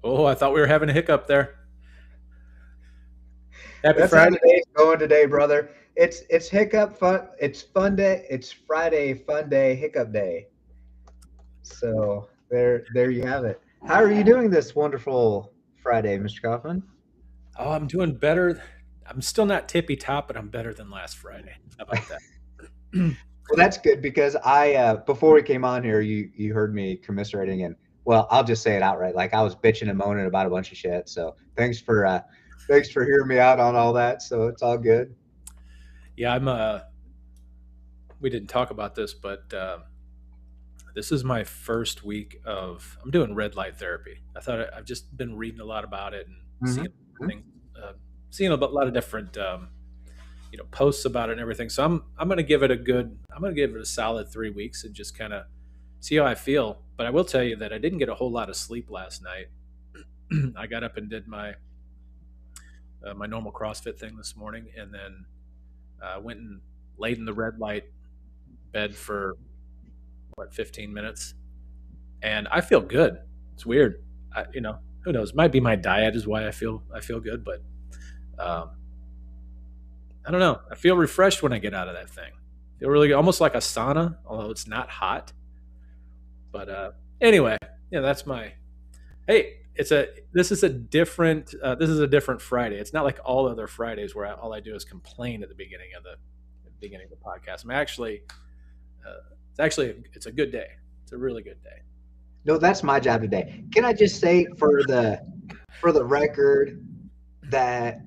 Oh, I thought we were having a hiccup there. Happy That's Friday. how today's going today, brother. It's hiccup fun. It's fun day. It's Friday, fun day, hiccup day. So there you have it. How are you doing this wonderful Friday, Mr. Kaufman? Oh, I'm doing better. I'm still not tippy top, but I'm better than last Friday. How about that? Well, that's good because I before we came on here, you heard me commiserating and well, I'll just say it outright. Like I was bitching and moaning about a bunch of shit. So thanks for hearing me out on all that. So it's all good. Yeah, we didn't talk about this, but this is my first week I'm doing red light therapy. I've just been reading a lot about it and seeing Mm-hmm. things, seeing a lot of different, posts about it and everything. So I'm going to give it a solid 3 weeks and just kind of see how I feel. But I will tell you that I didn't get a whole lot of sleep last night. I got up and did my normal CrossFit thing this morning, and then went and laid in the red light bed for 15 minutes, and I feel good. It's weird. Who knows? Might be my diet is why I feel good, but um, I don't know. I feel refreshed when I get out of that thing. I feel really good, almost like a sauna, although it's not hot. But anyway, yeah, that's my. Hey, this is a different Friday. It's not like all other Fridays where all I do is complain at the beginning of the podcast. I'm actually, it's a good day. It's a really good day. No, that's my job today. Can I just say for the record that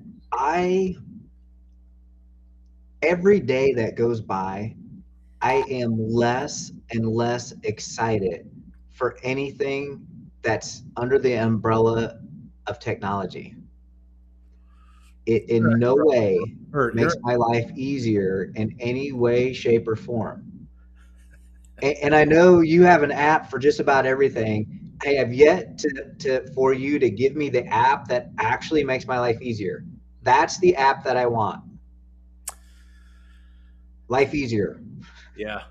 every day that goes by, I am less and less excited for anything that's under the umbrella of technology. It in no way makes my life easier in any way, shape, or form. And I know you have an app for just about everything. I have yet for you to give me the app that actually makes my life easier. That's the app that I want. Life easier. Yeah.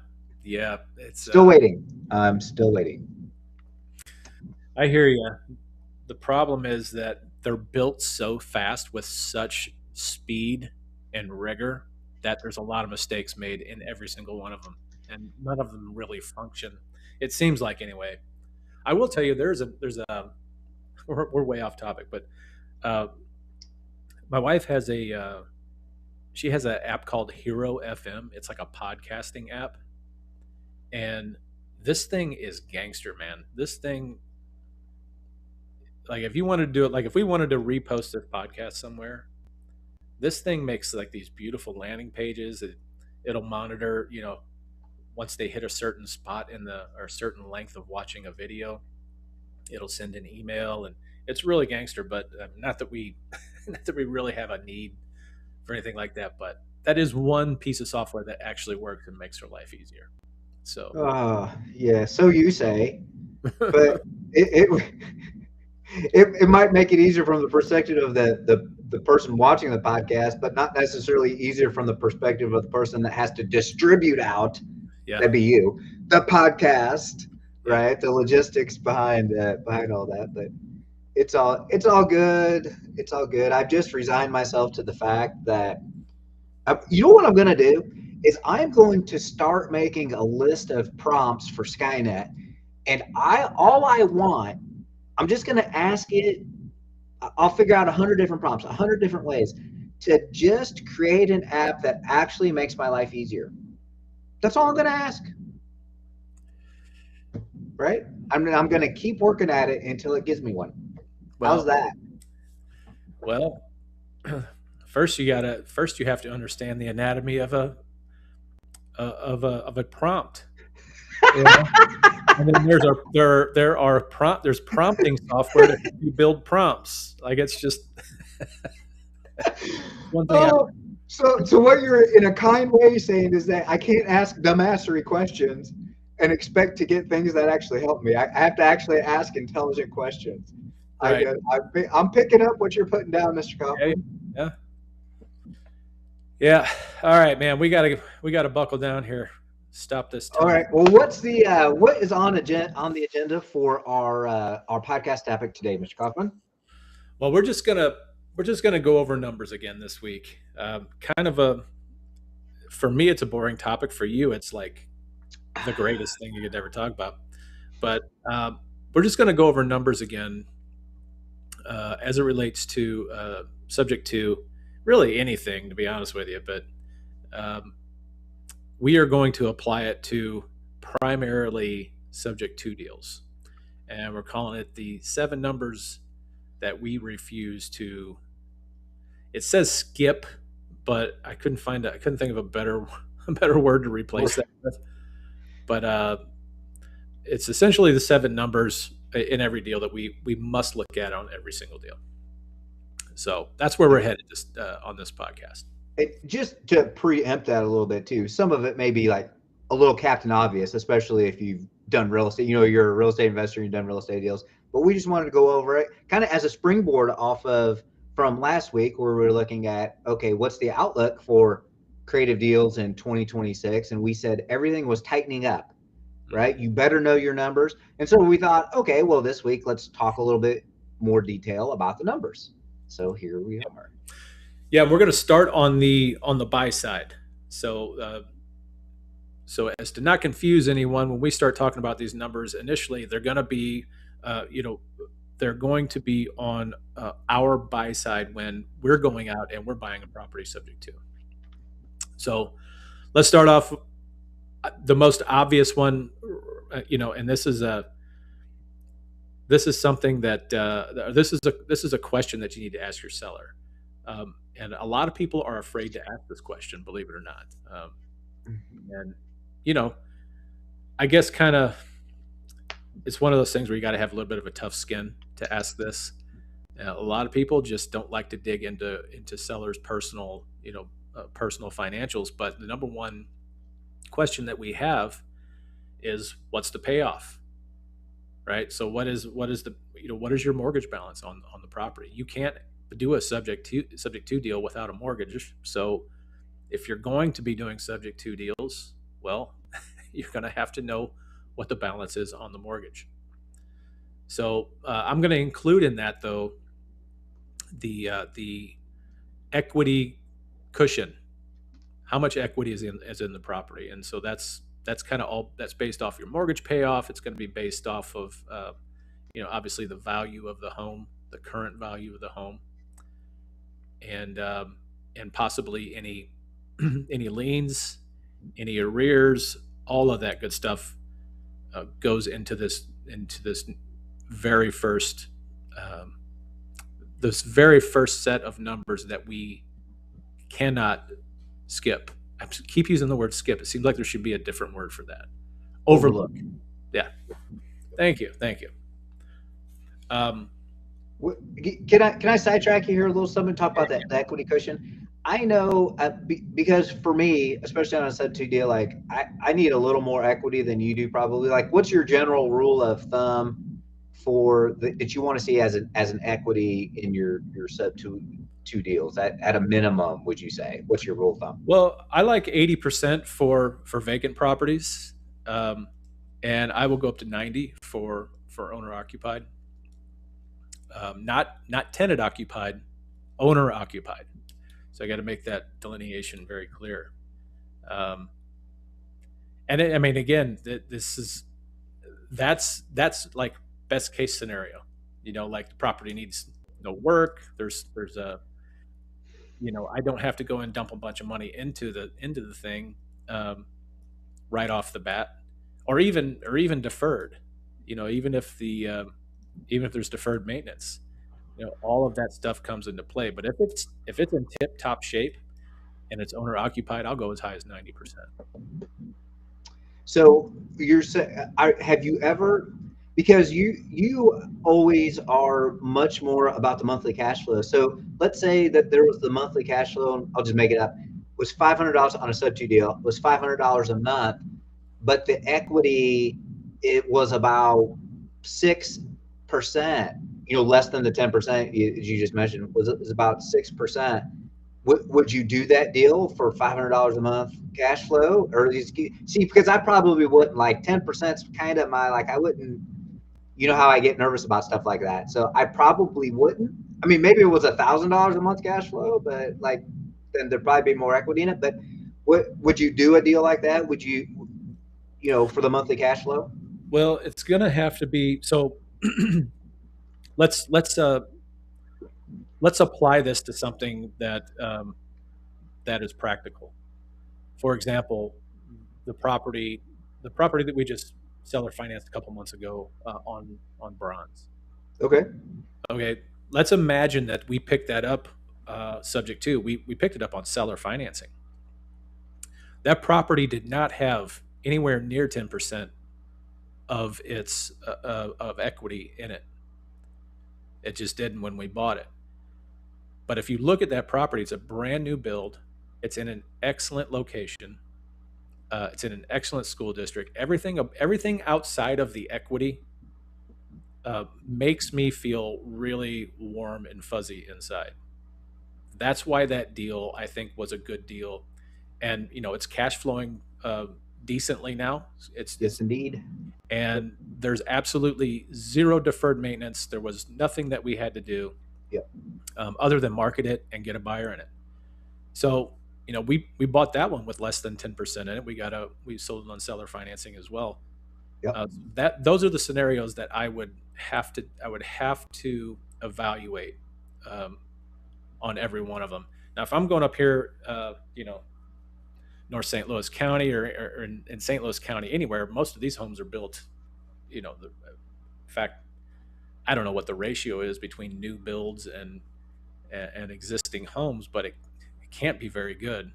It's still waiting. I'm still waiting. I hear you. The problem is that they're built so fast with such speed and rigor that there's a lot of mistakes made in every single one of them, and none of them really function. It seems like, anyway. I will tell you, we're way off topic, but my wife has she has an app called Hero FM. It's like a podcasting app, and this thing is gangster, man. This thing, like, if you want to do it, like if we wanted to repost this podcast somewhere, this thing makes like these beautiful landing pages. It'll monitor, once they hit a certain spot or certain length of watching a video, it'll send an email, and it's really gangster. But not that we really have a need for anything like that. But that is one piece of software that actually works and makes her life easier. So, yeah, so you say, but it might make it easier from the perspective of the person watching the podcast, but not necessarily easier from the perspective of the person that has to distribute out. Yeah. That'd be you, the podcast, right? The logistics behind all that, but it's all good. It's all good. I've just resigned myself to the fact that you know what I'm going to do is I'm going to start making a list of prompts for Skynet, and I'm just going to ask it. I'll figure out 100 different prompts, 100 different ways to just create an app that actually makes my life easier. That's all I'm going to ask. Right? I'm going to keep working at it until it gives me one. How's that? Well, first you have to understand the anatomy of a prompt. And then there's prompting software that you build prompts. Like, it's just one thing. So what you're in a kind way saying is that I can't ask dumbassery questions and expect to get things that actually help me. I have to actually ask intelligent questions. Right. I'm picking up what you're putting down, Mr. Yeah. Kaufman. Yeah. Yeah. All right, man. We gotta buckle down here. Stop this All time. right. Well, what is on the agenda for our podcast topic today, Mr. Kaufman? Well, we're just gonna go over numbers again this week. Kind of a for me, it's a boring topic. For you, it's like the greatest thing you could ever talk about. But we're just gonna go over numbers again as it relates to subject to really anything, to be honest with you. But um, we are going to apply it to primarily subject to deals, and we're calling it the seven numbers that we refuse to. It says skip, but I couldn't think of a better a better word to replace that with. But it's essentially the seven numbers in every deal that we must look at on every single deal. So that's where we're headed on this podcast. Just to preempt that a little bit too, some of it may be like a little captain obvious, especially if you've done real estate. You know, you're a real estate investor, you've done real estate deals. But we just wanted to go over it kind of as a springboard off of from last week where we were looking at, okay, what's the outlook for creative deals in 2026? And we said everything was tightening up, right? You better know your numbers. And so we thought, okay, well, this week let's talk a little bit more detail about the numbers. So here we are. Yeah, we're going to start on the buy side. So as to not confuse anyone, when we start talking about these numbers, initially they're going to be, you know, they're going to be on our buy side when we're going out and we're buying a property subject to. So let's start off the most obvious one, and this is something that this is a question that you need to ask your seller. And a lot of people are afraid to ask this question, believe it or not. And you know, I guess kind of it's one of those things where you got to have a little bit of a tough skin to ask this. A lot of people just don't like to dig into sellers' personal, personal financials. But the number one question that we have is, what's the payoff? Right. So what is the what is your mortgage balance on the property? You can't do a subject to deal without a mortgage. So if you're going to be doing subject to deals, well, you're going to have to know what the balance is on the mortgage. So I'm going to include in that though the equity cushion. How much equity is in the property, and so that's kind of all that's based off your mortgage payoff. It's going to be based off of obviously the value of the home, the current value of the home, and possibly any any liens, any arrears, all of that good stuff goes into this very first um, this very first set of numbers that we cannot skip. I keep using the word skip. It seems like there should be a different word for that. Overlook. Yeah. Thank you. Thank you. Um, Can I sidetrack you here a little something? Talk about that the equity cushion. I know because for me, especially on a sub two deal, like I need a little more equity than you do probably. Like, what's your general rule of thumb for that you want to see as an equity in your sub two deals at a minimum? Would you say what's your rule of thumb? well, I like 80% for vacant properties, and I will go up to 90 for owner occupied. Not tenant occupied, owner occupied. So I got to make that delineation very clear. Um, I mean, again, this is that's like best case scenario. Like the property needs no work. There's a I don't have to go and dump a bunch of money into the thing right off the bat, or even deferred. Even if there's deferred maintenance, all of that stuff comes into play. But if it's in tip top shape and it's owner occupied, I'll go as high as 90%. So you're saying, have you ever? because you always are much more about the monthly cash flow. So let's say that there was the monthly cash flow, I'll just make it up, was $500 on a sub two deal, was $500 a month, but the equity, it was about 6%, less than the 10% you just mentioned, was about 6%. Would you do that deal for $500 a month cash flow? Or see, because I probably wouldn't. Like 10% is kind of my, like, I wouldn't, how I get nervous about stuff like that. So I probably wouldn't. I mean, maybe it was $1,000 a month cash flow, but like, then there'd probably be more equity in it. But would you do a deal like that? Would you, for the monthly cash flow? Well, it's going to have to be so. let's let's uh, let's apply this to something that is practical. For example, the property the property that we just seller financed a couple months ago on Bronze. Okay. Okay, let's imagine that we picked that up. Subject to we picked it up on seller financing. That property did not have anywhere near 10% of its of equity in it. It just didn't when we bought it. But if you look at that property, it's a brand new build. It's in an excellent location. It's in an excellent school district. Everything outside of the equity makes me feel really warm and fuzzy inside. That's why that deal I think was a good deal, and it's cash flowing decently now. It's Yes, indeed. Yep. and there's absolutely zero deferred maintenance. There was nothing that we had to do Yep. other than market it and get a buyer in it. So we bought that one with less than 10% in it. We sold it on seller financing as well. Yep. That those are the scenarios that I would have to evaluate on every one of them. Now, if I'm going up here, North St. Louis County or in St. Louis County, anywhere, most of these homes are built. In fact, I don't know what the ratio is between new builds and existing homes, but it can't be very good,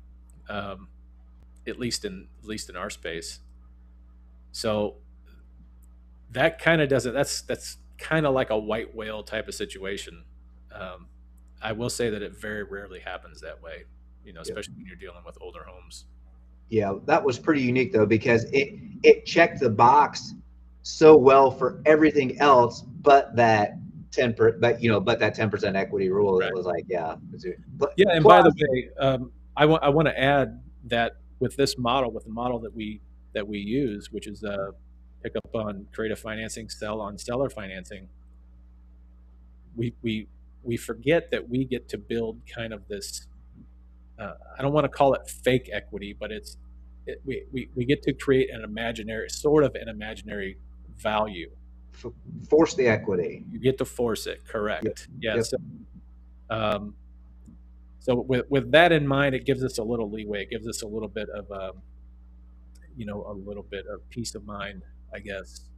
um, at least in our space. So that kind of doesn't. That's kind of like a white whale type of situation. Um, I will say that it very rarely happens that way. Yep. Especially when you're dealing with older homes. Yeah, that was pretty unique though, because it checked the box so well for everything else, but that 10% equity rule. It Right. was like, yeah. Yeah, and by the Plus, way, I want to add that with this model, with the model that we use, which is pick up on creative financing, sell on seller financing, we forget that we get to build kind of this. I don't want to call it fake equity, but we get to create an imaginary value. f- force the equity. You get to force it, Yep. correct? Yeah. Yep. Um, so with that in mind, it gives us a little leeway. It gives us a little bit of a little bit of peace of mind, I guess.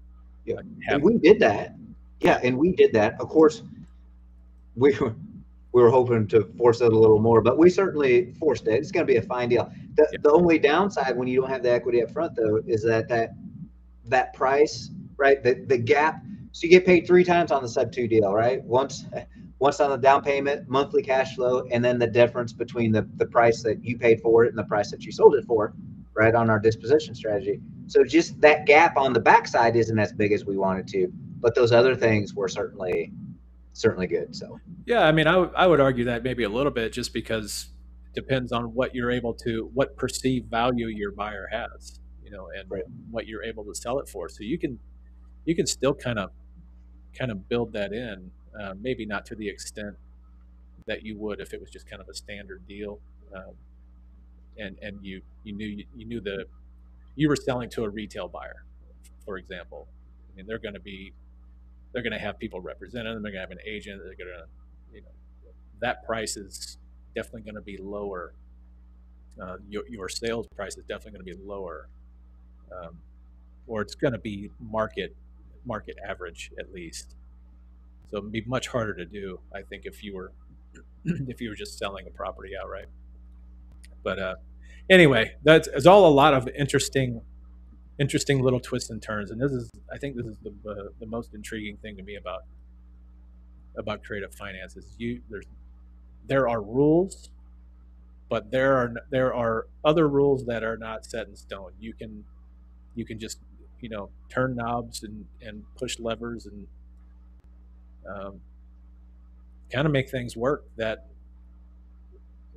Yeah. And Having we did that. Yeah, Yeah, and we did that. Of course, we were hoping to force it a little more, but we certainly forced it. It's going to be a fine deal. The yeah, the only downside when you don't have the equity up front though is that price, right? The gap. So you get paid three times on the sub two deal, right? Once on the down payment, monthly cash flow, and then the difference between the price that you paid for it and the price that you sold it for, right? On our disposition strategy. So just that gap on the backside isn't as big as we wanted to, but those other things were certainly good. So yeah. I mean, I would argue that maybe a little bit, just because it depends on what perceived value your buyer has, and right. what you're able to sell it for. So you can still kind of build that in, maybe not to the extent that you would if it was just kind of a standard deal, and you knew the you were selling to a retail buyer, for example. I mean, they're going to have people representing them. They're going to have an agent. They're going to, you know, that price is definitely going to be lower. Your sales price is definitely going to be lower, um, or it's going to be market average at least. So it'd be much harder to do, I think, if you were if you were just selling a property outright. But anyway, that's it's all a lot of interesting interesting little twists and turns. And this is, I think, this is the most intriguing thing to me about creative finance is there are rules, but there are other rules that are not set in stone. You can just turn knobs and push levers and um, kind of make things work that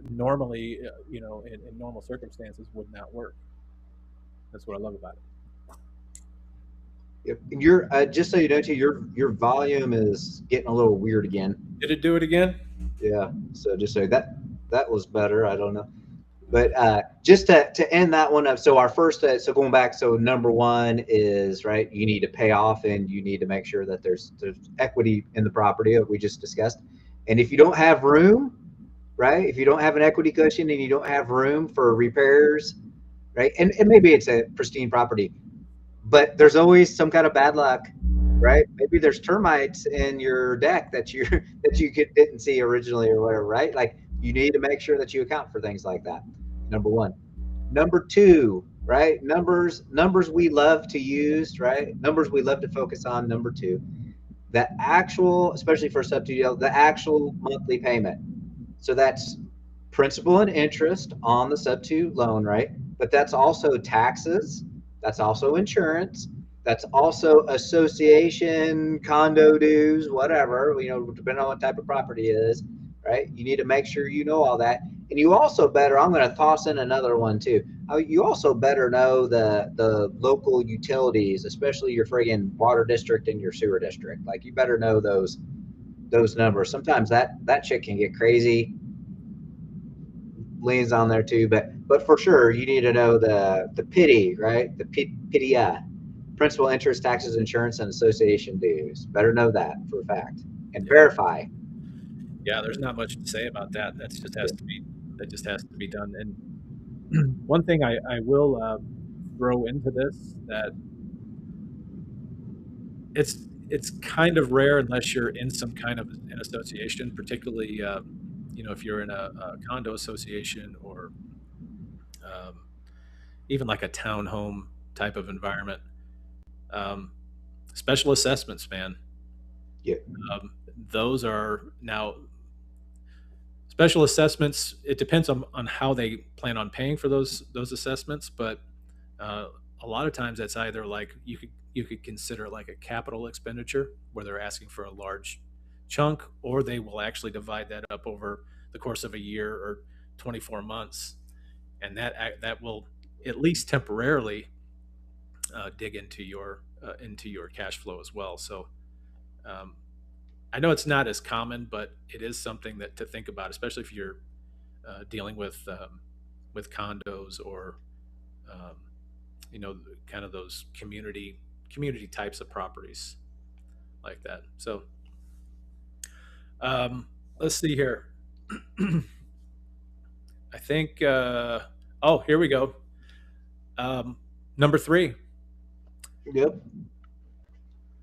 normally in normal circumstances would not work. That's what I love about it. Yep. You're just so you know, too, your volume is getting a little weird again. Did it do it again? Yeah. So just so that was better. I don't know. But just to end that one up, so our first, so going back, so number one is right. You need to pay off, and you need to make sure that there's equity in the property that we just discussed. And if you don't have room, right? If you don't have an equity cushion and you don't have room for repairs, right? And maybe it's a pristine property, but there's always some kind of bad luck, right? Maybe there's termites in your deck that you didn't see originally or whatever, right? Like you need to make sure that you account for things like that. Number one. Number two, right? Numbers we love to use, right? Numbers we love to focus on. Number two, the actual, especially for sub-2, the actual monthly payment. So that's principal and interest on the sub-2 loan, right? But that's also taxes, that's also insurance, that's also association, condo dues, whatever, depending on what type of property it is, right? You need to make sure you know all that. And you also better, I'm going to toss in another one too. You also better know the local utilities, especially your friggin' water district and your sewer district. Like you better know those numbers. Sometimes that shit can get crazy. Liens on there too, but for sure you need to know the pity, right? The PITIA, principal, interest, taxes, insurance, and association dues. Better know that for a fact and Yeah, verify. yeah. There's not much to say about that. That just has to be done. And one thing I will throw into this that it's kind of rare unless you're in some kind of an association, particularly if you're in a condo association or um, even like a townhome type of environment. Um, Special assessments, man. Yeah, Um, those are now special assessments. It depends on how they plan on paying for those assessments, but uh, a lot of times that's either like you could consider like a capital expenditure where they're asking for a large chunk, or they will actually divide that up over the course of a year or 24 months, and that will at least temporarily dig into your cash flow as well. So um, I know it's not as common, but it is something that to think about, especially if you're dealing with condos or um, you know kind of those community types of properties like that. So let's see here. I think. Oh, here we go. Um, Number three, yep.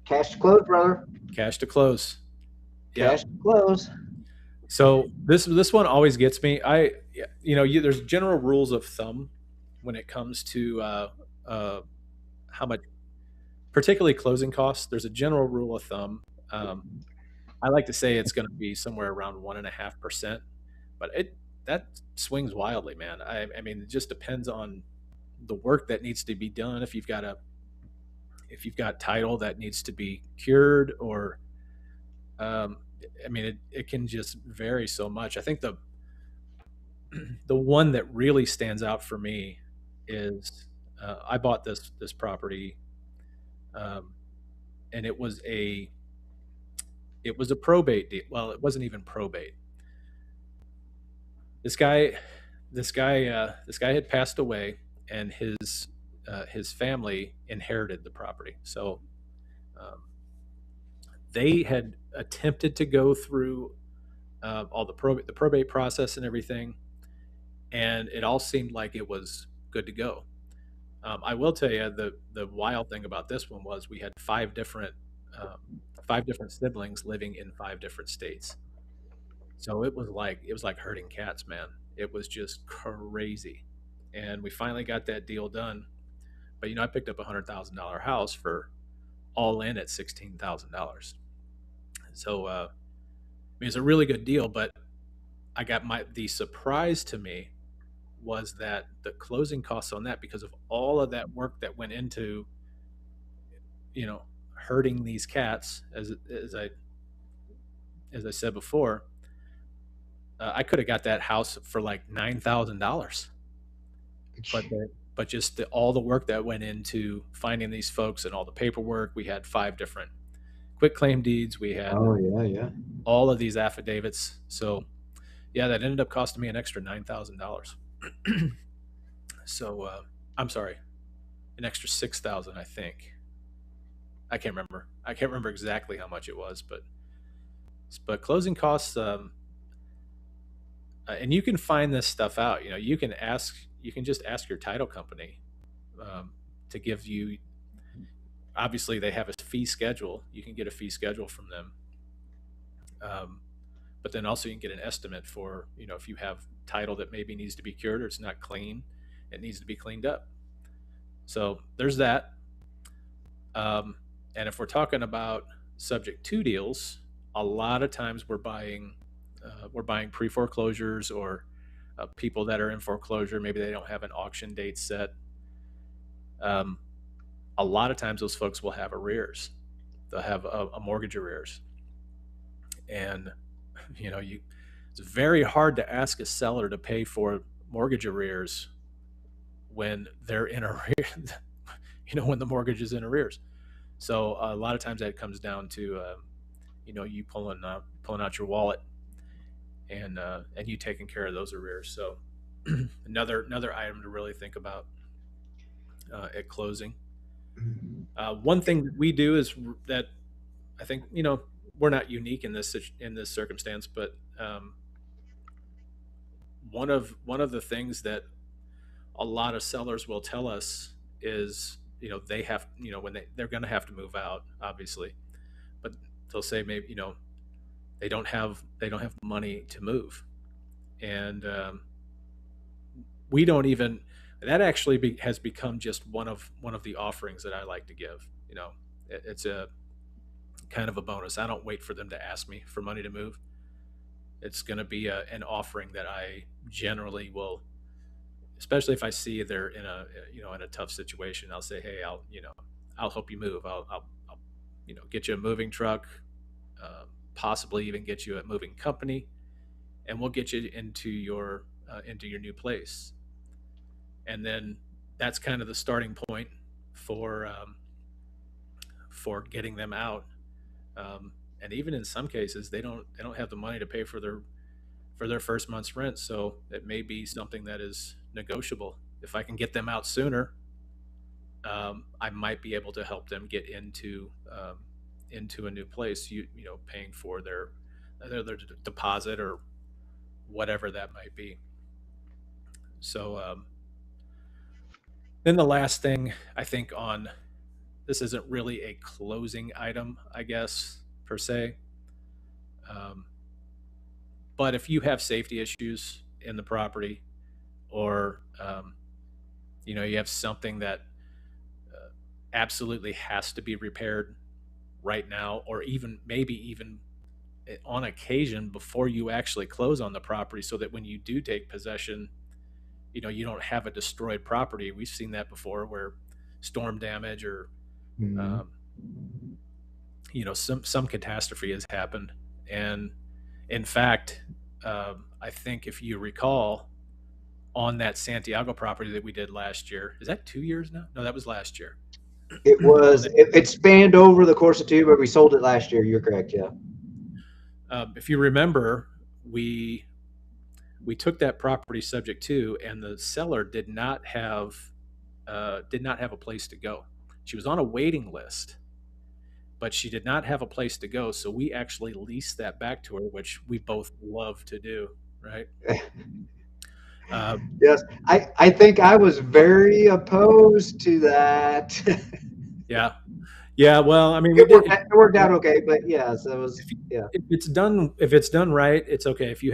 Cash to close, brother. cash to close. Yep. Cash to close. So this one always gets me. There's general rules of thumb when it comes to uh, how much, particularly closing costs. There's a general rule of thumb. Um, I like to say it's going to be somewhere around 1.5%, but it that swings wildly, man. I mean, it just depends on the work that needs to be done. If you've got title that needs to be cured, or um, I mean, it can just vary so much. I think the one that really stands out for me is I bought this property, um, and it was a probate deal. Well, it wasn't even probate. This guy, this guy had passed away, and his family inherited the property. So um, they had attempted to go through all the probate process and everything, and it all seemed like it was good to go. I will tell you the wild thing about this one was we had um, five different siblings living in five different states. So it was like herding cats, man. It was just crazy, and we finally got that deal done. But I picked up $100,000 house for all in at $16,000. So it's a really good deal. But I got the surprise to me was that the closing costs on that, because of all of that work that went into herding these cats, as I said before, I could have got that house for like $9,000, but just all the work that went into finding these folks and all the paperwork. We had 5 different quick claim deeds. We had Oh yeah, yeah. all of these affidavits. So yeah, that ended up costing me an extra $9,000. So I'm sorry, an extra 6,000, I think. I can't remember. I can't remember exactly how much it was, but closing costs. And you can find this stuff out. You can just ask your title company to give you. Obviously, they have a fee schedule. You can get a fee schedule from them, but then also you can get an estimate for if you have title that maybe needs to be cured or it's not clean, it needs to be cleaned up. So there's that. And if we're talking about subject to deals, a lot of times we're buying pre foreclosures or people that are in foreclosure. Maybe they don't have an auction date set. Um, a lot of times those folks will have arrears. They'll have a mortgage arrears, and it's very hard to ask a seller to pay for mortgage arrears when they're in arrears. When the mortgage is in arrears. So a lot of times that comes down to you pulling out your wallet and you taking care of those arrears. So another item to really think about at closing. One thing that we do is that I think we're not unique in this circumstance, but one of the things that a lot of sellers will tell us is they have when they're going to have to move out, obviously, but they'll say maybe they don't have money to move, and we don't even that actually has become just one of the offerings that I like to give. It's a kind of a bonus. I don't wait for them to ask me for money to move. It's going to be an offering that I generally will, especially if I see they're in a tough situation. I'll say, hey, I'll help you move. I'll get you a moving truck, possibly even get you a moving company, and we'll get you into your new place. And then that's kind of the starting point for for getting them out. And even in some cases, they don't have the money to pay for their first month's rent. So it may be something that is negotiable. If I can get them out sooner, I might be able to help them get into a new place. Paying for their deposit or whatever that might be. So then the last thing I think on this isn't really a closing item, I guess, per se. Um, but if you have safety issues in the property, or you have something that absolutely has to be repaired right now, or even maybe even on occasion before you actually close on the property, so that when you do take possession, you don't have a destroyed property. We've seen that before, where storm damage or Mhm. um, some catastrophe has happened. And in fact, I think if you recall, on that Santiago property that we did last year, is that 2 years now? No, that was last year. It On was that, it spanned over the course of two, but we sold it last year. You're correct, yeah. if you remember, we we took that property subject to, and the seller did not have a place to go. She was on a waiting list, but she did not have a place to go. So we actually leased that back to her, which we both love to do, right? Uh, Yes, I think I was very opposed to that. yeah, yeah. Well, I mean, we It did. worked. It worked out okay, but yes, it was. If, you- Yeah. if it's done right, it's okay. If you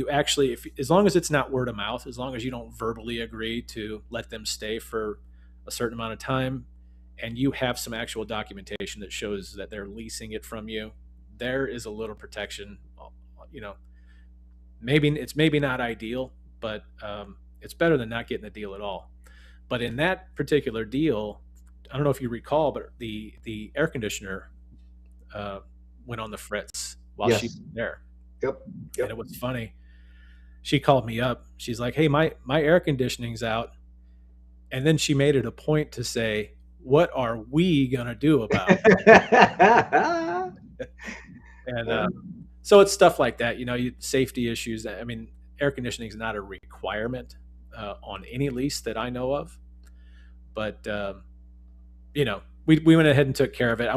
actually, if as long as it's not word of mouth, as long as you don't verbally agree to let them stay for a certain amount of time, and you have some actual documentation that shows that they're leasing it from you, there is a little protection. You know, maybe not ideal, but it's better than not getting the deal at all. But in that particular deal, I don't know if you recall, but the air conditioner uh, went on the fritz while she was Yes. there, Yep. and Yep. it was funny. She called me up. She's like, "Hey, my air conditioning's out," and then she made it a point to say, "What are we gonna do about it?" And so it's stuff like that. Safety issues. I mean, air conditioning is not a requirement on any lease that I know of, but we went ahead and took care of it.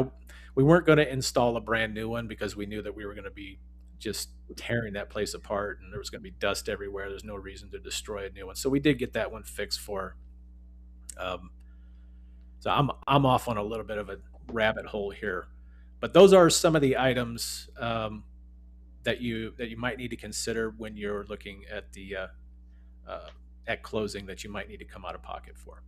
We weren't going to install a brand new one because we knew that we were going to be just tearing that place apart, and there was going to be dust everywhere. There's no reason to destroy a new one, so we did get that one fixed for. Um, so I'm off on a little bit of a rabbit hole here, but those are some of the items that you might need to consider when you're looking at the at closing that you might need to come out of pocket for.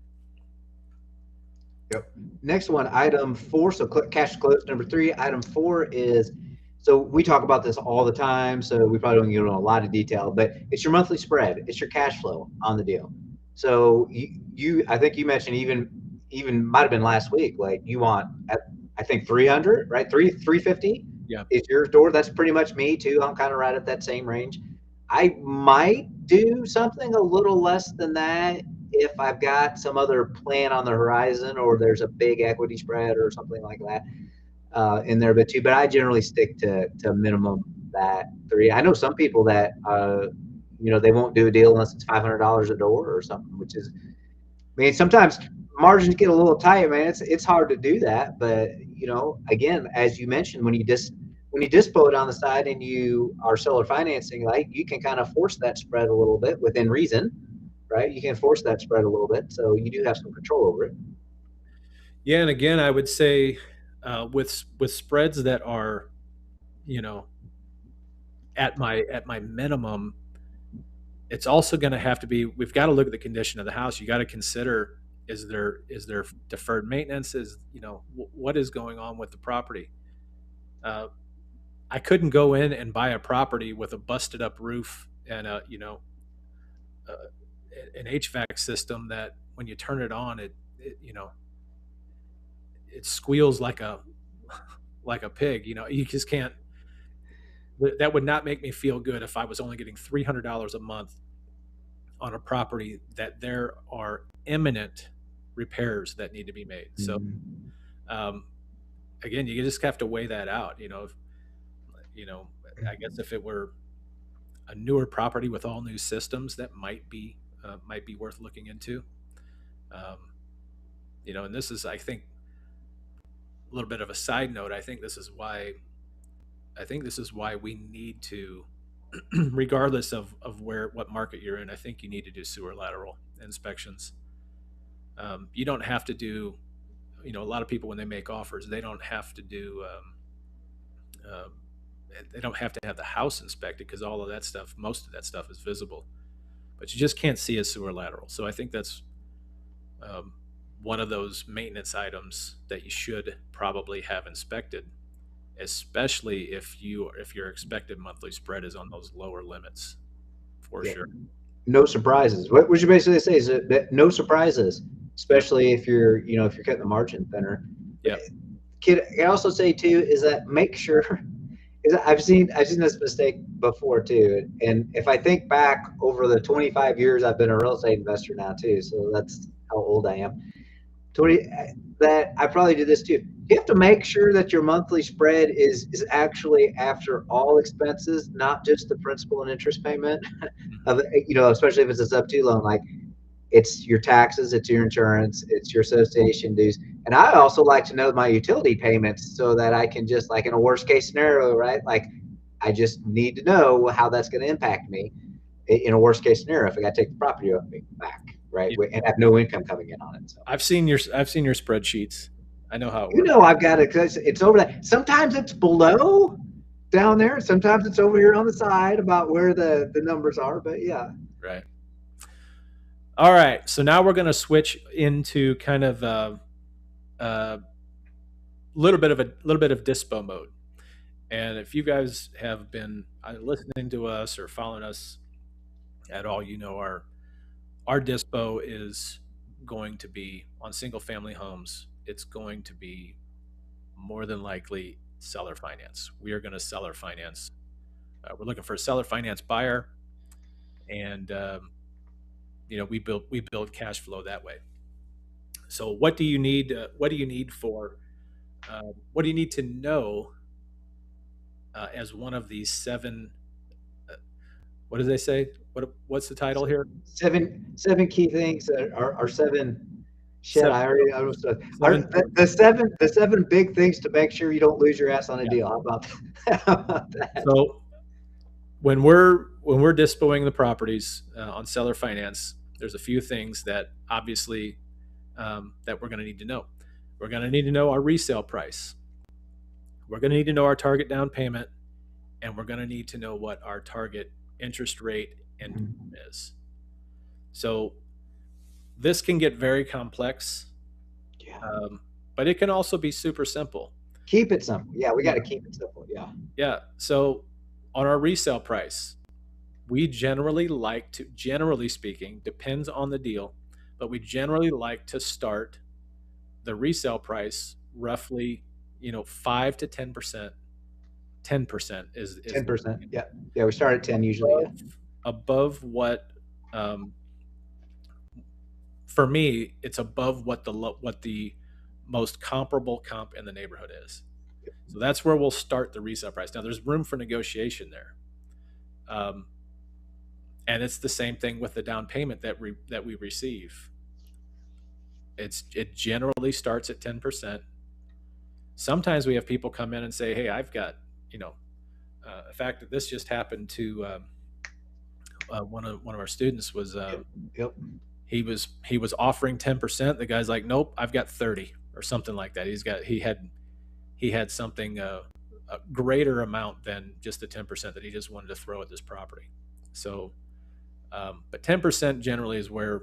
Yep. Next one, item 4. So cash close number 3. Item 4 is, so we talk about this all the time, so we probably don't get into a lot of detail, but it's your monthly spread. It's your cash flow on the deal. So I think you mentioned even might have been last week, like you want, I think 300, right? 350 Yeah. is your door. That's pretty much me too. I'm kind of right at that same range. I might do something a little less than that if I've got some other plan on the horizon, or there's a big equity spread or something like that in there, but too. But I generally stick to minimum that 3. I know some people that they won't do a deal unless it's $500 a door or something, which is, I mean, sometimes margins get a little tight, man. It's hard to do that, but again, as you mentioned, when you dispo it on the side and you are seller financing, like, you can kind of force that spread a little bit within reason, right? You can force that spread a little bit, so you do have some control over it. Yeah, and again, I would say with spreads that are, you know, at my minimum, it's also going to have to be. We've got to look at the condition of the house. You got to consider, is there deferred maintenance? What is going on with the property? Uh, I couldn't go in and buy a property with a busted up roof and uh, an HVAC system that when you turn it on, it squeals like a pig. You just can't. That would not make me feel good if I was only getting $300 a month on a property that there are imminent repairs that need to be made. So um, again, you just have to weigh that out. I guess if it were a newer property with all new systems, that might be worth looking into. Um, and this is, I think, a little bit of a side note. I think this is why we need to, regardless of what market you're in, I think you need to do sewer lateral inspections. You don't have to do, a lot of people when they make offers, they don't have to do, um, they don't have to have the house inspected because all of that stuff, most of that stuff is visible, but you just can't see a sewer lateral. So I think that's um, one of those maintenance items that you should probably have inspected, especially if your expected monthly spread is on those lower limits, for Yeah. sure. No surprises. What would you basically say is that no surprises, Yep. especially if you're cutting the margin thinner. Yep. Can I also say too is that make sure, is I've seen this mistake before too, and if I think back over the 25 years I've been a real estate investor now too, so that's how old I am. 20 that I probably do this too. You have to make sure that your monthly spread is actually after all expenses, not just the principal and interest payment Mhm. of, especially if it's a sub-2 loan. Like, it's your taxes, it's your insurance, it's your association dues. And I also like to know my utility payments so that I can just, like, in a worst case scenario, right? Like, I just need to know how that's going to impact me in a worst case scenario if I got to take the property back, right? Yeah. And have no income coming in on it. So, I've seen your spreadsheets. I know how it works. I've got it because it's over that. Sometimes it's below down there. Sometimes it's over here on the side about where the numbers are. But yeah. Right. All right, so now we're going to switch into kind of a little bit of dispo mode. And if you guys have been listening to us or following us at all, you know our dispo is going to be on single family homes. It's going to be more than likely seller finance. We are going to seller finance. We're looking for a seller finance buyer, and we build cash flow that way. So what do you need? What do you need for? What do you need to know as one of these seven? Uh, what do they say? What's the title here? Seven key things that are seven. Shit, Seven. I was are Seven. the seven big things to make sure you don't lose your ass on a Yeah. deal. How about that? How about that? So when we're dispoing the properties on seller finance, there's a few things that obviously that we're going to need to know. We're going to need to know our resale price. We're going to need to know our target down payment, and we're going to need to know what our target interest rate and term is. So this can get very complex, Yeah. but it can also be super simple. Keep it simple. Yeah, we Yeah. got to keep it simple. Yeah. Yeah. So on our resale price, we generally speaking, depends on the deal, but we generally like to start the resale price roughly, 5 to 10%. 10% is 10%. Yeah. Yeah. We start at 10 usually. Yeah. above what, um, for me, it's above what the most comparable comp in the neighborhood is. So that's where we'll start the resale price. Now there's room for negotiation there. Um, and it's the same thing with the down payment that we receive. It generally starts at 10%. Sometimes we have people come in and say, "Hey, I've got," you know, in fact, this just happened to one of our students. Was Yep. he was offering 10%. The guy's like, "Nope, I've got 30 or something like that." He had something a greater amount than just the 10% that he just wanted to throw at this property. So, but 10% generally is where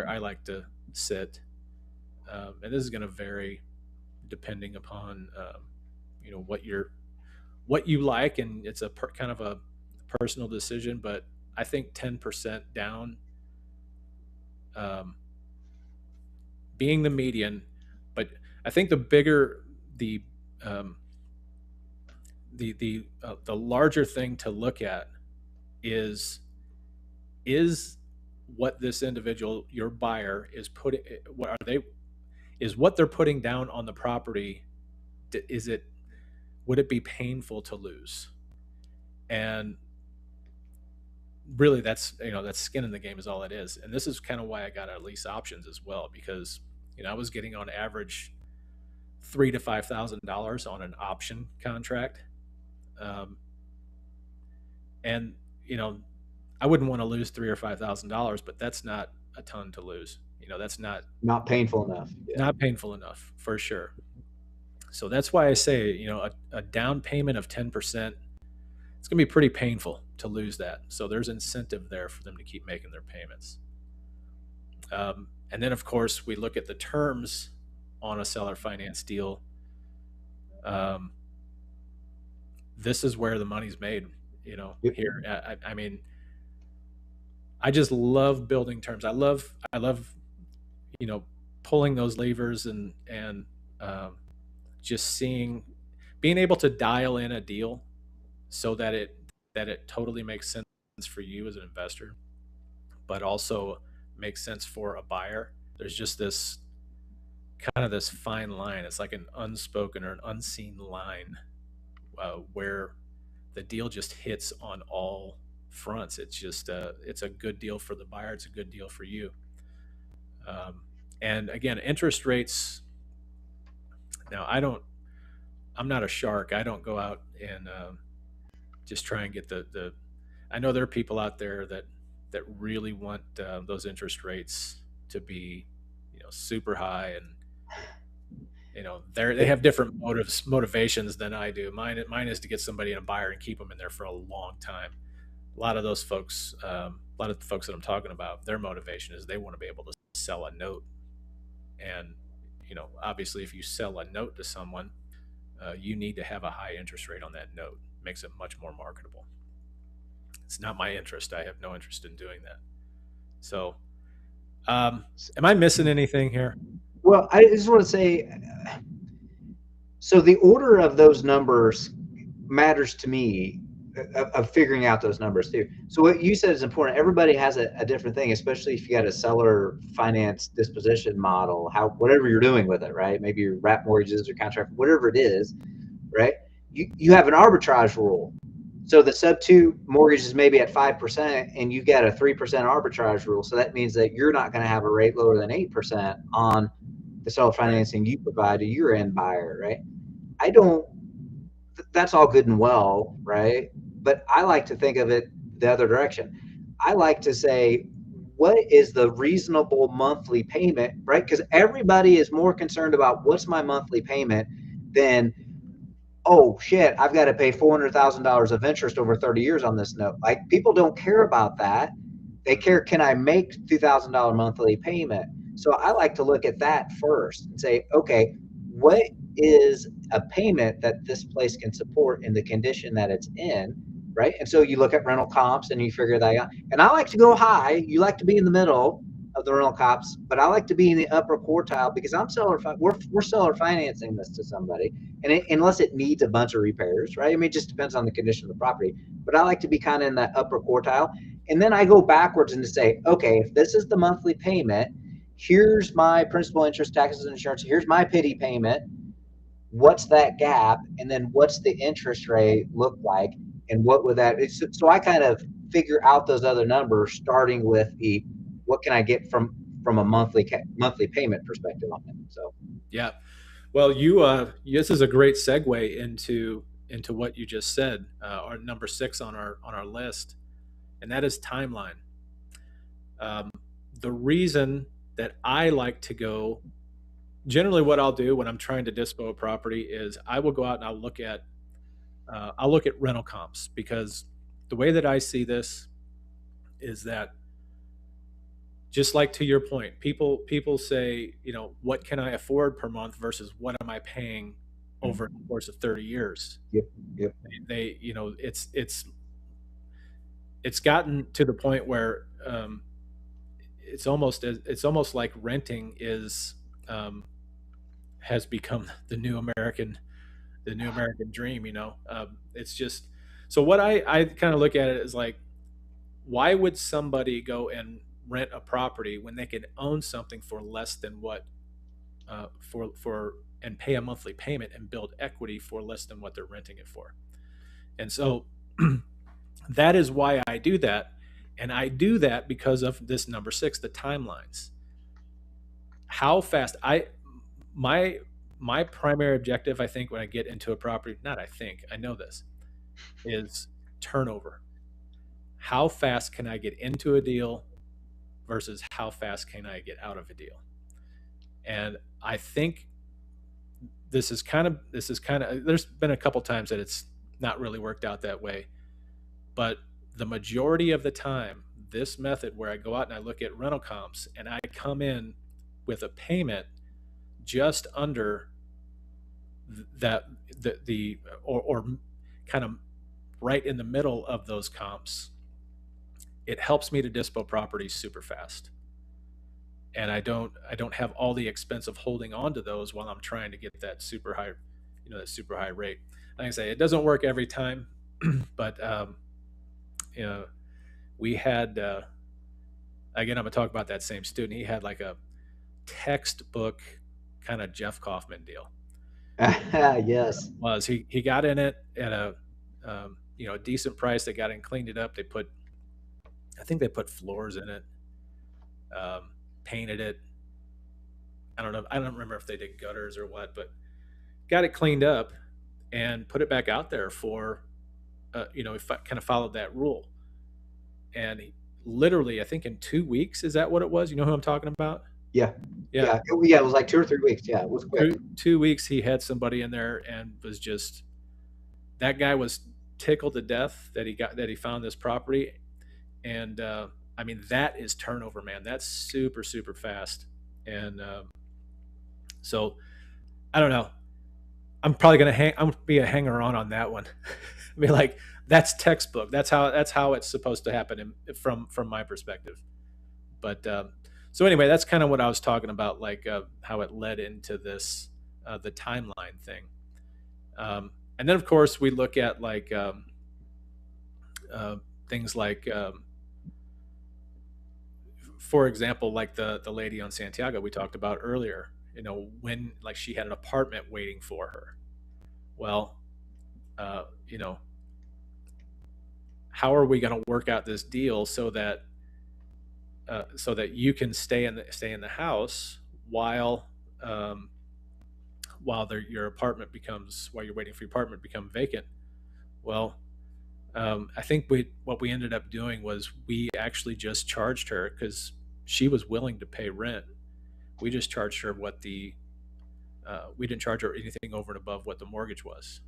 I like to sit, and this is going to vary depending upon what you like, and it's kind of a personal decision. But I think 10% down, um, being the median. But I think the bigger um, the larger thing to look at is is what this individual, your buyer, is putting. What are they? Is what they're putting down on the property? Is it? Would it be painful to lose? And really, that's skin in the game is all it is. And this is kind of why I got our lease options as well, because I was getting on average $3,000 to $5,000 on an option contract, um, and I wouldn't want to lose $3,000 or $5,000, but that's not a ton to lose. That's not Not painful enough. Yeah. not painful enough for sure. So that's why I say, a down payment of 10%, it's going to be pretty painful to lose that. So there's incentive there for them to keep making their payments. And then, of course, we look at the terms on a seller finance deal. Um, this is where the money's made, Yep. here. I mean, I just love building terms. I love, you know, pulling those levers and um, just being able to dial in a deal so that it totally makes sense for you as an investor, but also makes sense for a buyer. There's just this fine line. It's like an unspoken or an unseen line, where the deal just hits on all fronts. It's a good deal for the buyer. It's a good deal for you. Um, and again, interest rates. Now, I'm not a shark. I don't go out and just try and get the. I know there are people out there that really want those interest rates to be, super high, and they have different motivations than I do. Mine is to get somebody in a buyer and keep them in there for a long time. A lot of those folks, a lot of the folks that I'm talking about, their motivation is they want to be able to sell a note. And, obviously, if you sell a note to someone, you need to have a high interest rate on that note. Makes it much more marketable. It's not my interest. I have no interest in doing that. So, am I missing anything here? Well, I just want to say, so the order of those numbers matters to me, of figuring out those numbers too. So what you said is important. Everybody has a different thing, especially if you got a seller finance disposition model, how whatever you're doing with it, right? Maybe your wrap mortgages or contract, whatever it is, right? You have an arbitrage rule. So the sub two mortgage is maybe at 5%, and you get a 3% arbitrage rule. So that means that you're not going to have a rate lower than 8% on the seller Right. financing you provide to your end buyer, right? I don't, that's all good and well, right? But I like to think of it the other direction. I like to say, what is the reasonable monthly payment, right? Because everybody is more concerned about what's my monthly payment than, oh shit, I've got to pay $400,000 of interest over 30 years on this note. Like, people don't care about that. They Mm-hmm. care, can I make $2,000 monthly payment? So I like to look at that first and say, okay, what is a payment that this place can support in the condition that it's in, right? And so you look at rental comps and you figure that out. And I like to go high. You like to be in the middle of the rental comps, but I like to be in the upper quartile because we're seller financing this to somebody, and unless it needs a bunch of repairs, right? I mean, it just depends on the condition of the property. But I like to be kind of in that upper quartile, and then I go backwards and to say, okay, if this is the monthly payment, here's my principal, interest, taxes, and insurance. Here's my pity payment. What's that gap? And then what's the interest rate look like? And what would that? So I kind of figure out those other numbers, starting with the what can I get from a monthly payment perspective on it. So Yeah. Well, this is a great segue into what you just said, our number six on our list, and that is timeline. Um, the reason that I like to go, generally, what I'll do when I'm trying to dispo a property is I will go out and I'll look at rental comps, because the way that I see this is that, just like to your point, people say, what can I afford per month versus what am I paying over the course of 30 years. yep, yep. It's gotten to the point where, it's almost like renting is, has become the new American dream. It's just, so what I kind of look at it as like, why would somebody go and rent a property when they could own something for less than what, for and pay a monthly payment and build equity for less than what they're renting it for. And so that is why I do that. And I do that because of this number six, the timelines. How fast my my primary objective, I think, when I get into a property, not I think, I know this, is turnover. How fast can I get into a deal versus how fast can I get out of a deal? And I think this is kind of there's been a couple times that it's not really worked out that way, but the majority of the time, this method where I go out and I look at rental comps and I come in with a payment just under that, the or kind of right in the middle of those comps, it helps me to dispo properties super fast. And I don't have all the expense of holding on to those while I'm trying to get that super high, that super high rate. Like I say, it doesn't work every time, but you know, we had, again, I'm gonna talk about that same student. He had like a textbook kind of Jeff Kaufman deal. Yes. Was he got in it at a decent price. They got in, cleaned it up. I think they put floors in it, painted it. I don't know. I don't remember if they did gutters or what, but got it cleaned up and put it back out there for, if I kind of followed that rule. And literally, I think in 2 weeks, is that what it was? You know who I'm talking about? Yeah. Yeah. Yeah. It was like 2 or 3 weeks. Yeah. It was quick. 2 weeks, he had somebody in there and was just, that guy was tickled to death that he found this property. And I mean, that is turnover, man. That's super, super fast. And so I don't know. I'm probably gonna hang. I'm gonna be a hanger on that one. I mean, like that's textbook. That's how it's supposed to happen from my perspective. But so anyway, that's kind of what I was talking about, like how it led into this the timeline thing. And then of course we look at like uh, things like for example, like the lady on Santiago we talked about earlier. When like she had an apartment waiting for her. Well, you know, how are we going to work out this deal so that you can stay in the house while um, your apartment becomes while you're waiting for your apartment to become vacant? Well, I think what we ended up doing was we actually just charged her because she was willing to pay rent. We just charged her what the we didn't charge her anything over and above what the mortgage was,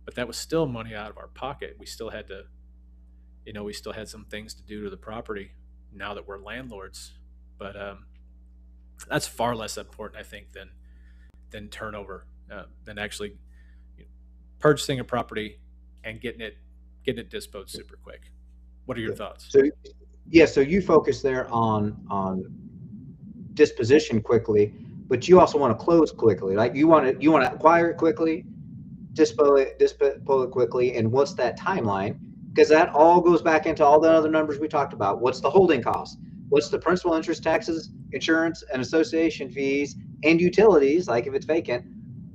but that was still money out of our pocket. We still had to, we still had some things to do to the property now that we're landlords. But that's far less important, I think, than turnover, than actually you know, purchasing a property and getting it disposed super quick. What are your thoughts? So yeah, so you focus there on disposition quickly, but you also want to close quickly. Like you want to acquire it quickly, dispose it quickly, and what's that timeline? Because that all goes back into all the other numbers we talked about. What's the holding cost? What's the principal, interest, taxes, insurance, and association fees and utilities? Like if it's vacant,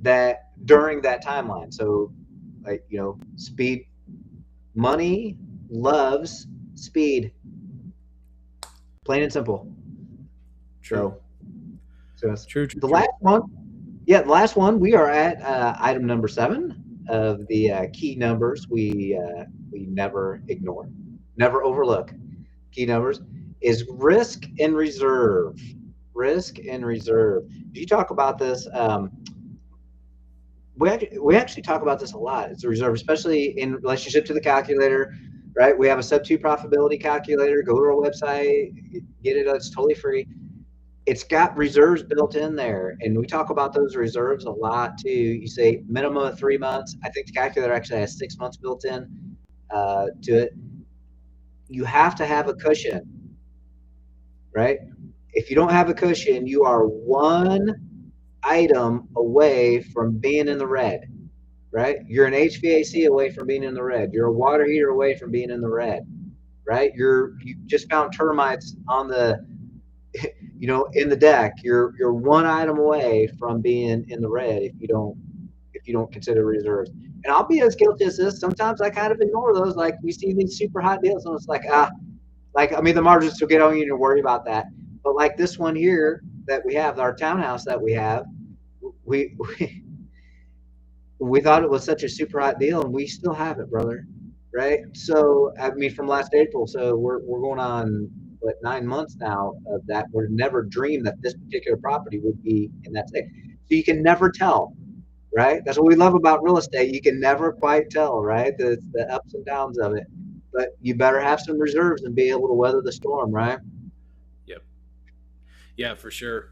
that during that timeline. So, like speed, money loves speed, plain and simple. True, So, so that's true, true, the true. last one. Yeah, the last one. We are at item number 7 of the key numbers we never ignore, never overlook. Key numbers is risk and reserve. Risk and reserve. You talk about this. We actually talk about this a lot. It's a reserve, especially in relationship to the calculator, right? We have a sub 2 profitability calculator. Go to our website, get it. It's totally free. It's got reserves built in there, and we talk about those reserves a lot too. You say minimum of 3 months. I think the calculator actually has 6 months built in to it. You have to have a cushion, right? If you don't have a cushion, you are one item away from being in the red, right? You're an HVAC away from being in the red. You're a water heater away from being in the red, right? You just found termites on the in the deck. You're one item away from being in the red if you don't consider reserves. And I'll be as guilty as this. Sometimes I kind of ignore those. Like we see these super hot deals, and it's like I mean the margins will get on you to worry about that. But like this one here that we have, our townhouse that we have, we we thought it was such a super hot deal, and we still have it, brother. Right? So I mean, from last April, so we're going on 9 months now of that. We'd never dreamed that this particular property would be in that state. So you can never tell, right? That's what we love about real estate. You can never quite tell, right? The ups and downs of it. But you better have some reserves and be able to weather the storm, right? Yep. Yeah, for sure.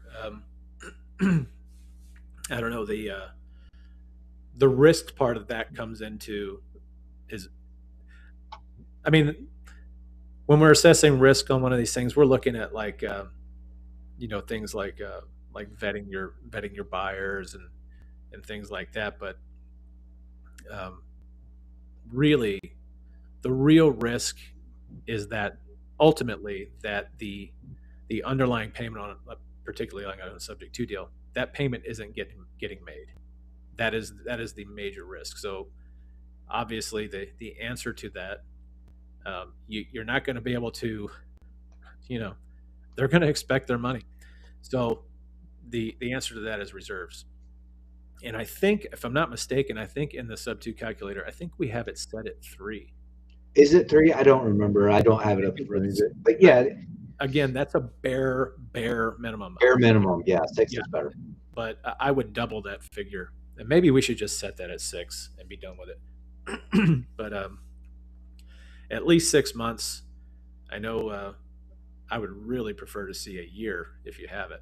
I don't know, the risk part of that comes into is, I mean, when we're assessing risk on one of these things, we're looking at like things like vetting your buyers and things like that. But um, really, the real risk is that ultimately that the underlying payment on particularly like on a subject to deal, that payment isn't getting made. That is the major risk. So obviously the answer to that, you're not going to be able to, you know, they're going to expect their money. So the answer to that is reserves. And I think, if I'm not mistaken, I think in the sub 2 calculator, I think we have it set at 3. Is it 3? I don't remember. I don't have it up Maybe in front of me. it's But I, yeah, again, that's a bare minimum. bare minimum. Yeah, 6 Yeah, is better. but I would double that figure, and maybe we should just set that at 6 and be done with it. But at least 6 months. I know I would really prefer to see a year if you have it.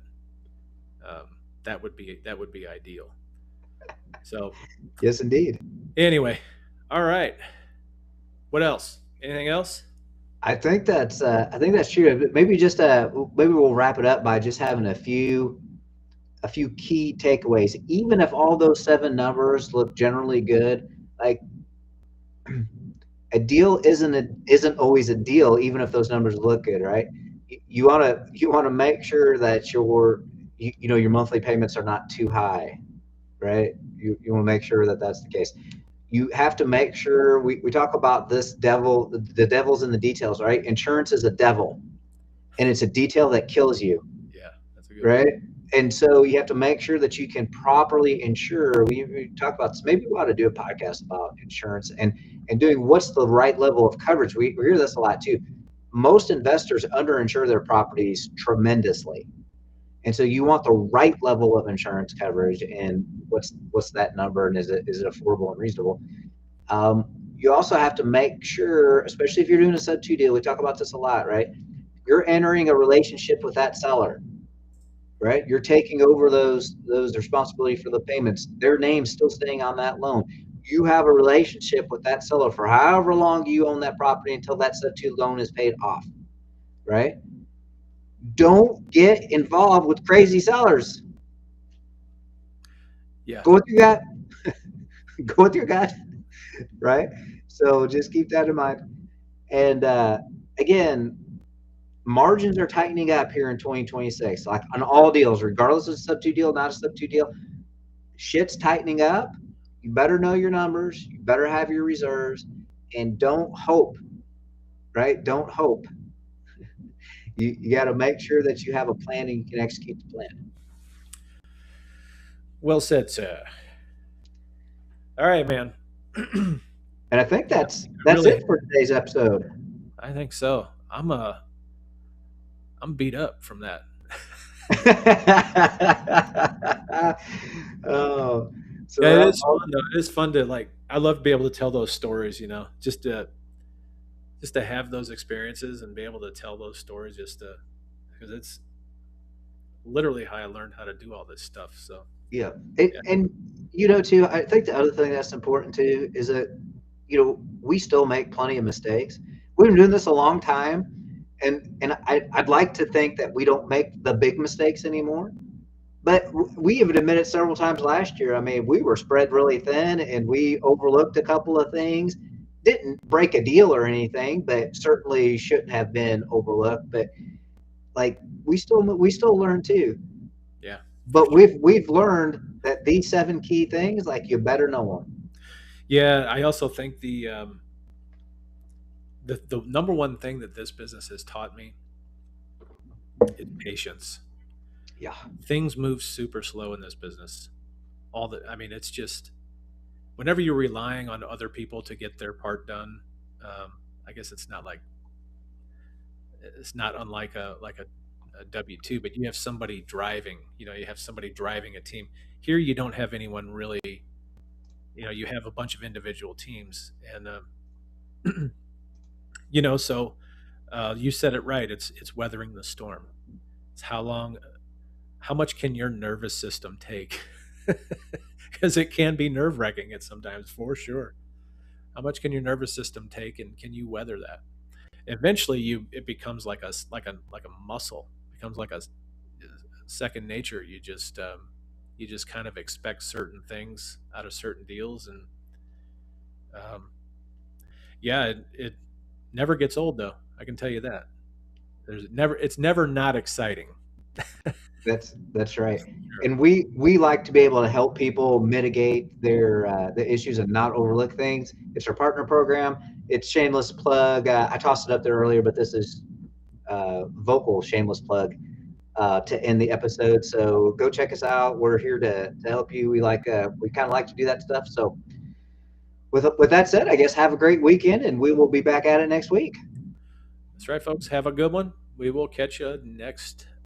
That would be ideal. So Yes, indeed. anyway, all right. What else? Anything else? I think that's true. Maybe just maybe we'll wrap it up by just having a few key takeaways. Even if all those seven numbers look generally good, like a deal isn't always a deal, even if those numbers look good, right? You want to make sure that you know your monthly payments are not too high, right? You want to make sure that that's the case. You have to make sure we talk about this devil, the devil's in the details, right? Insurance is a devil, and it's a detail that kills you, Yeah, that's a good one. right? And so you have to make sure that you can properly insure. We talk about this. Maybe we ought to do a podcast about insurance and doing what's the right level of coverage. We hear this a lot too. Most investors underinsure their properties tremendously, and so you want the right level of insurance coverage. And what's that number? And is it affordable and reasonable? Um, you also have to make sure, especially if you're doing a sub two deal. We talk about this a lot, right? You're entering a relationship with that seller, right? You're taking over those responsibility for the payments. Their name's still staying on that loan. You have a relationship with that seller for however long you own that property until that sub two loan is paid off, right? Don't get involved with crazy sellers. Yeah, Go with your gut. Go with your gut, right? So just keep that in mind. And again, margins are tightening up here in 2026, like on all deals, regardless of sub two deal, not a sub two deal. Shit's tightening up. You better know your numbers. You better have your reserves, and don't hope, right? Don't hope. You got to make sure that you have a plan and you can execute the plan. well said, sir. All right, man. I And I think that's really, it for today's episode. I think so. I'm beat up from that. Oh, so Yeah, it that is fun though. It is fun to like. I love to be able to tell those stories. You know, just to have those experiences and be able to tell those stories. Just to because it's literally how I learned how to do all this stuff. So yeah, yeah, and you know too. I think the other thing that's important too is that we still make plenty of mistakes. We've been doing this a long time, and I'd like to think that we don't make the big mistakes anymore. But we even admitted several times last year. I mean, we were spread really thin, and we overlooked a couple of things. Didn't break a deal or anything, but certainly shouldn't have been overlooked. But like we still learn too. yeah, for But sure. we've learned that these seven key things, like you better know them. Yeah, I also think the number one thing that this business has taught me is patience. Yeah, Things move super slow in this business. I mean, it's just whenever you're relying on other people to get their part done. I guess it's not unlike a W two, but you have somebody driving. You know, you have somebody driving a team. Here, you don't have anyone really. You know, you have a bunch of individual teams, and so you said it right. It's weathering the storm. It's how much can your nervous system take? Because it can be nerve wracking at sometimes, for sure. How much can your nervous system take, and can you weather that? Eventually, it becomes like a muscle. It becomes like a second nature. You just kind of expect certain things out of certain deals, and um, yeah, it never gets old though. I can tell you that. It's never not exciting. that's right. Sure. And we like to be able to help people mitigate the issues and not overlook things. It's our partner program. It's shameless plug. I tossed it up there earlier, but this is vocal shameless plug to end the episode. So go check us out. We're here to help you. We kind of like to do that stuff. So with that said, I guess have a great weekend, and we will be back at it next week. That's right, folks. Have a good one. We will catch you next